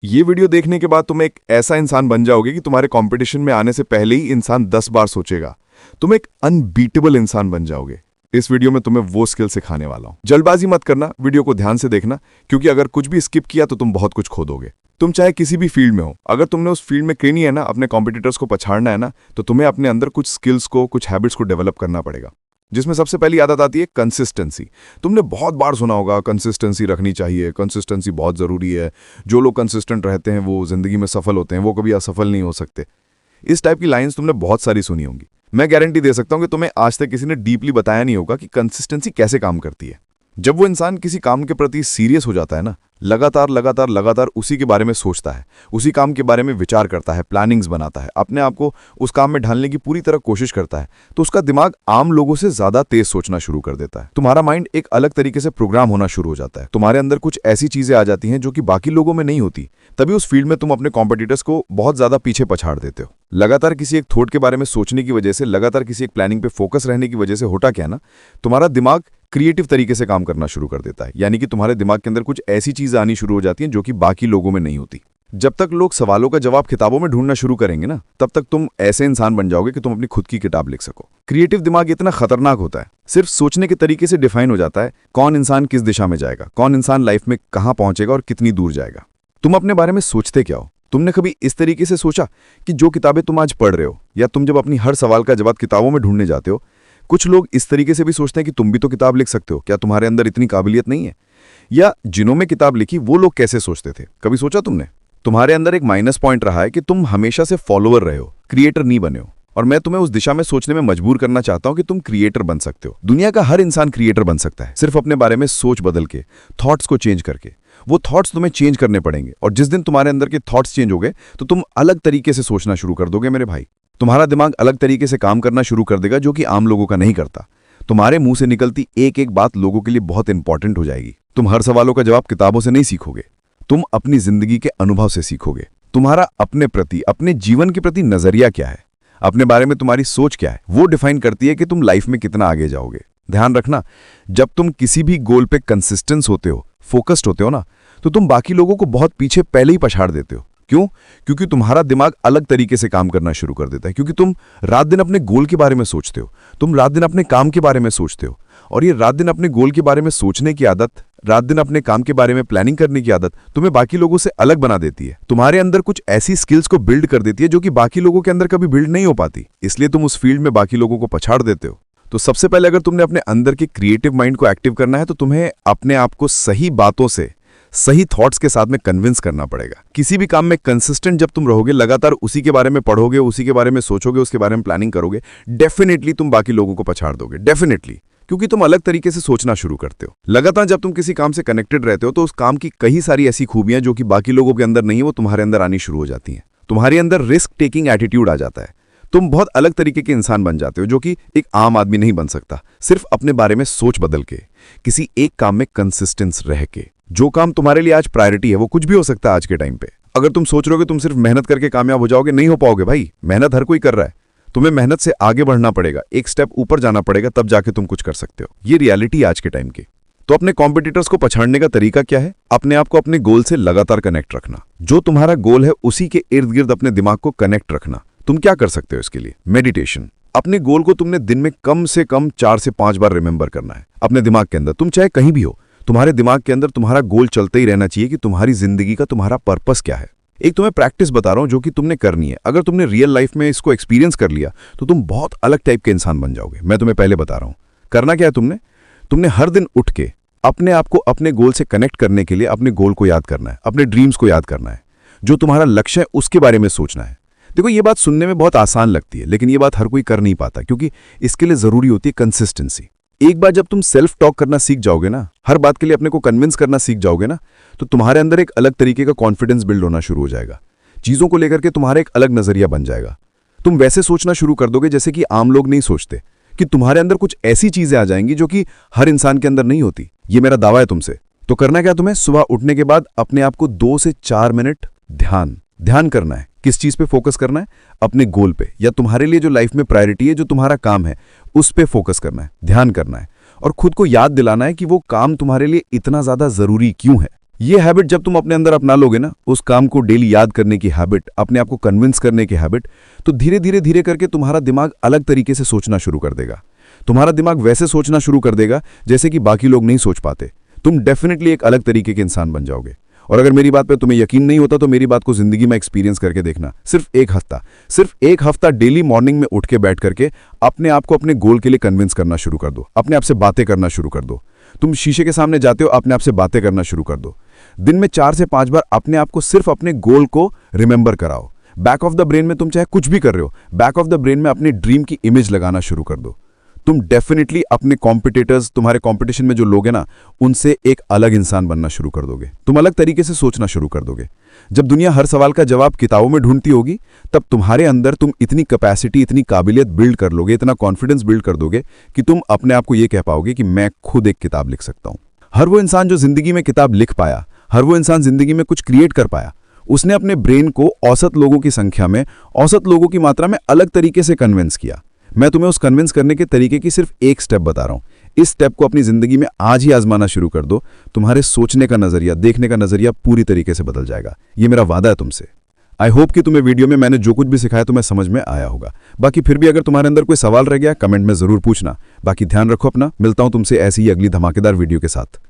ये वीडियो देखने के बाद तुम एक ऐसा इंसान बन जाओगे कि तुम्हारे कंपटीशन में आने से पहले ही इंसान 10 बार सोचेगा। तुम एक अनबीटेबल इंसान बन जाओगे। इस वीडियो में तुम्हें वो स्किल सिखाने वाला हूं। जल्दबाजी मत करना, वीडियो को ध्यान से देखना, क्योंकि अगर कुछ भी स्किप किया तो तुम बहुत कुछ खो दोगे। तुम चाहे किसी भी फील्ड में हो, अगर तुमने उस फील्ड में करनी है ना, अपने कॉम्पिटिटर्स को पछाड़ना है ना, तो तुम्हें अपने अंदर कुछ स्किल्स को, कुछ हैबिट्स को डेवलप करना पड़ेगा, जिसमें सबसे पहली आदत आती है कंसिस्टेंसी। तुमने बहुत बार सुना होगा कंसिस्टेंसी रखनी चाहिए, कंसिस्टेंसी बहुत ज़रूरी है। जो लोग कंसिस्टेंट रहते हैं वो ज़िंदगी में सफल होते हैं, वो कभी असफल नहीं हो सकते। इस टाइप की लाइंस तुमने बहुत सारी सुनी होंगी। मैं गारंटी दे सकता हूं कि तुम्हें आज तक किसी ने डीपली बताया नहीं होगा कि कंसिस्टेंसी कैसे काम करती है। जब वो इंसान किसी काम के प्रति सीरियस हो जाता है ना, लगातार उसी के बारे में सोचता है, उसी काम के बारे में विचार करता है, प्लानिंग्स बनाता है, अपने आप को उस काम में ढालने की पूरी तरह कोशिश करता है, तो उसका दिमाग आम लोगों से ज्यादा तेज सोचना शुरू कर देता है। तुम्हारा माइंड एक अलग तरीके से प्रोग्राम होना शुरू हो जाता है। तुम्हारे अंदर कुछ ऐसी चीजें आ जाती हैं जो कि बाकी लोगों में नहीं होती। तभी उस फील्ड में तुम अपने कॉम्पिटिटर्स को बहुत ज्यादा पीछे पछाड़ देते हो। लगातार किसी एक थॉट के बारे में सोचने की वजह से, लगातार किसी एक प्लानिंग पे फोकस रहने की वजह से होता क्या ना, तुम्हारा दिमाग क्रिएटिव तरीके से काम करना शुरू कर देता है। यानी कि तुम्हारे दिमाग के अंदर कुछ ऐसी चीजें आनी शुरू हो जाती हैं जो कि बाकी लोगों में नहीं होती। जब तक लोग सवालों का जवाब किताबों में ढूंढना शुरू करेंगे ना, तब तक तुम ऐसे इंसान बन जाओगे कि तुम अपनी खुद की किताब लिख सको। क्रिएटिव दिमाग इतना खतरनाक होता है, सिर्फ सोचने के तरीके से डिफाइन हो जाता है कौन इंसान किस दिशा में जाएगा, कौन इंसान लाइफ में कहां पहुंचेगा और कितनी दूर जाएगा। तुम अपने बारे में सोचते क्या हो? तुमने कभी इस तरीके से सोचा कि जो किताबें तुम आज पढ़ रहे हो, या तुम जब अपनी हर सवाल का जवाब किताबों में ढूंढने जाते हो, कुछ लोग इस तरीके से भी सोचते हैं कि तुम भी तो किताब लिख सकते हो, क्या तुम्हारे अंदर इतनी काबिलियत नहीं है? या जिन्होंने किताब लिखी वो लोग कैसे सोचते थे, कभी सोचा तुमने? तुम्हारे अंदर एक माइनस पॉइंट रहा है कि तुम हमेशा से फॉलोअर रहे हो, क्रिएटर नहीं बने हो। और मैं तुम्हें उस दिशा में सोचने में मजबूर करना चाहता हूं कि तुम क्रिएटर बन सकते हो। दुनिया का हर इंसान क्रिएटर बन सकता है, सिर्फ अपने बारे में सोच बदल के, थॉट्स को चेंज करके। वो थॉट्स तुम्हें चेंज करने पड़ेंगे, और जिस दिन तुम्हारे अंदर के थॉट्स चेंज हो गए तो तुम अलग तरीके से सोचना शुरू कर दोगे मेरे भाई। तुम्हारा दिमाग अलग तरीके से काम करना शुरू कर देगा, जो कि आम लोगों का नहीं करता। तुम्हारे मुंह से निकलती एक एक बात लोगों के लिए बहुत इंपॉर्टेंट हो जाएगी। तुम हर सवालों का जवाब किताबों से नहीं सीखोगे, तुम अपनी जिंदगी के अनुभव से सीखोगे। तुम्हारा अपने प्रति, अपने जीवन के प्रति नजरिया क्या है, अपने बारे में तुम्हारी सोच क्या है, वो डिफाइन करती है कि तुम लाइफ में कितना आगे जाओगे। ध्यान रखना, जब तुम किसी भी गोल पे कंसिस्टेंस होते हो, फोकस्ड होते हो ना, तो तुम बाकी लोगों को बहुत पीछे पहले ही पछाड़ देते हो। क्यों? क्योंकि तुम्हारा दिमाग अलग तरीके से काम करना शुरू कर देता है। क्योंकि तुम रात दिन अपने गोल के बारे में सोचते हो, तुम रात दिन अपने काम के बारे में सोचते हो, और ये रात दिन अपने गोल के बारे में सोचने की आदत, रात दिन अपने काम के बारे में प्लानिंग करने की आदत तुम्हें बाकी लोगों से अलग बना देती है। तुम्हारे अंदर कुछ ऐसी स्किल्स को बिल्ड कर देती है जो कि बाकी लोगों के अंदर कभी बिल्ड नहीं हो पाती। इसलिए तुम उस फील्ड में बाकी लोगों को पछाड़ देते हो। तो सबसे पहले अगर तुमने अपने अंदर के क्रिएटिव माइंड को एक्टिव करना है, तो तुम्हें अपने आप को सही बातों से, सही थॉट्स के साथ में कन्विंस करना पड़ेगा। किसी भी काम में कंसिस्टेंट जब तुम रहोगे, लगातार उसी के बारे में पढ़ोगे, उसी के बारे में सोचोगे, उसके बारे में प्लानिंग करोगे, डेफिनेटली तुम बाकी लोगों को पछाड़ दोगे, डेफिनेटली। क्योंकि तुम अलग तरीके से सोचना शुरू करते हो। लगातार जब तुम किसी काम से कनेक्टेड रहते हो, तो उस काम की कई सारी ऐसी खूबियां जो कि बाकी लोगों के अंदर नहीं है, वो तुम्हारे अंदर आनी शुरू हो जाती हैं। तुम्हारे अंदर रिस्क टेकिंग एटीट्यूड आ जाता है। तुम बहुत अलग तरीके के इंसान बन जाते हो, जो कि एक आम आदमी नहीं बन सकता, सिर्फ अपने बारे में सोच बदल के, किसी एक काम में कंसिस्टेंस रह के। जो काम तुम्हारे लिए आज प्रायोरिटी है, वो कुछ भी हो सकता है आज के टाइम पे। अगर तुम सोच रहे हो कि तुम सिर्फ मेहनत करके कामयाब हो जाओगे, नहीं हो पाओगे भाई। मेहनत हर कोई कर रहा है, तुम्हें मेहनत से आगे बढ़ना पड़ेगा, एक स्टेप ऊपर जाना पड़ेगा, तब जाके तुम कुछ कर सकते हो। ये रियलिटी आज के टाइम की। तो अपने कॉम्पिटिटर्स को पछाड़ने का तरीका क्या है? अपने आप को अपने गोल से लगातार कनेक्ट रखना। जो तुम्हारा गोल है उसी के इर्द गिर्द अपने दिमाग को कनेक्ट रखना। तुम क्या कर सकते हो इसके लिए? मेडिटेशन। अपने गोल को तुमने दिन में कम से कम 4 से 5 बार रिमेंबर करना है अपने दिमाग के अंदर। तुम चाहे कहीं भी हो, तुम्हारे दिमाग के अंदर तुम्हारा गोल चलते ही रहना चाहिए कि तुम्हारी जिंदगी का तुम्हारा पर्पस क्या है। एक तुम्हें प्रैक्टिस बता रहा हूं जो कि तुमने करनी है। अगर तुमने रियल लाइफ में इसको एक्सपीरियंस कर लिया तो तुम बहुत अलग टाइप के इंसान बन जाओगे। मैं तुम्हें पहले बता रहा हूं। करना क्या है तुमने हर दिन उठ के अपने आप को अपने गोल से कनेक्ट करने के लिए अपने गोल को याद करना है, अपने ड्रीम्स को याद करना है, जो तुम्हारा लक्ष्य है उसके बारे में सोचना है। देखो, ये बात सुनने में बहुत आसान लगती है, लेकिन ये बात हर कोई कर नहीं पाता, क्योंकि इसके लिए जरूरी होती है कंसिस्टेंसी। एक बार जब तुम सेल्फ टॉक करना सीख जाओगे ना, हर बात के लिए अपने को कन्विंस करना सीख जाओगे ना, तो तुम्हारे अंदर एक अलग तरीके का कॉन्फिडेंस बिल्ड होना शुरू हो जाएगा। चीजों को लेकर के तुम्हारा एक अलग नजरिया बन जाएगा। तुम वैसे सोचना शुरू कर दोगे जैसे कि आम लोग नहीं सोचते, कि तुम्हारे अंदर कुछ ऐसी चीजें आ जाएंगी जो कि हर इंसान के अंदर नहीं होती। ये मेरा दावा है तुमसे। तो करना क्या? तुम्हें सुबह उठने के बाद अपने आप को 2 से 4 मिनट ध्यान करना है। किस चीज पे फोकस करना है? अपने गोल पे, या तुम्हारे लिए जो लाइफ में प्रायोरिटी है, जो तुम्हारा काम है, उस पे फोकस करना है, ध्यान करना है, और खुद को याद दिलाना है कि वो काम तुम्हारे लिए इतना ज्यादा जरूरी क्यों है। ये हैबिट जब तुम अपने अंदर अपना लोगे ना, उस काम को डेली याद करने की हैबिट, अपने आप को कन्विंस करने की हैबिट, तो धीरे धीरे धीरे करके तुम्हारा दिमाग अलग तरीके से सोचना शुरू कर देगा। तुम्हारा दिमाग वैसे सोचना शुरू कर देगा जैसे कि बाकी लोग नहीं सोच पाते। तुम डेफिनेटली एक अलग तरीके के इंसान बन जाओगे। और अगर मेरी बात पे तुम्हें यकीन नहीं होता तो मेरी बात को जिंदगी में एक्सपीरियंस करके देखना। सिर्फ एक हफ्ता डेली मॉर्निंग में उठ के बैठ करके अपने आप को अपने गोल के लिए कन्विंस करना शुरू कर दो। अपने आप से बातें करना शुरू कर दो। तुम शीशे के सामने जाते हो, अपने आप से बातें करना शुरू कर दो। दिन में 4 से 5 बार अपने आप को सिर्फ अपने गोल को रिमेंबर कराओ। बैक ऑफ द ब्रेन में तुम चाहे कुछ भी कर रहे हो, बैक ऑफ द ब्रेन में अपने ड्रीम की इमेज लगाना शुरू कर दो। तुम डेफिनेटली अपने कॉम्पिटिटर्स, तुम्हारे कंपटीशन में जो लोग हैं ना, उनसे एक अलग इंसान बनना शुरू कर दोगे। तुम अलग तरीके से सोचना शुरू कर दोगे। जब दुनिया हर सवाल का जवाब किताबों में ढूंढती होगी, तब तुम्हारे अंदर तुम इतनी कैपेसिटी, इतनी काबिलियत बिल्ड कर लोगे, इतना कॉन्फिडेंस बिल्ड कर दोगे कि तुम अपने आप को ये कह पाओगे कि मैं खुद एक किताब लिख सकता हूं। हर वो इंसान जो जिंदगी में किताब लिख पाया, हर वो इंसान जिंदगी में कुछ क्रिएट कर पाया, उसने अपने ब्रेन को औसत लोगों की संख्या में, औसत लोगों की मात्रा में अलग तरीके से कन्विंस किया। मैं तुम्हें उस कन्विंस करने के तरीके की सिर्फ एक स्टेप बता रहा हूं। इस स्टेप को अपनी जिंदगी में आज ही आजमाना शुरू कर दो। तुम्हारे सोचने का नजरिया, देखने का नजरिया पूरी तरीके से बदल जाएगा। ये मेरा वादा है तुमसे। आई होप कि तुम्हें वीडियो में मैंने जो कुछ भी सिखाया तुम्हें समझ में आया होगा। बाकी फिर भी अगर तुम्हारे अंदर कोई सवाल रह गया, कमेंट में जरूर पूछना। बाकी ध्यान रखो अपना। मिलता हूं तुमसे ऐसी ही अगली धमाकेदार वीडियो के साथ।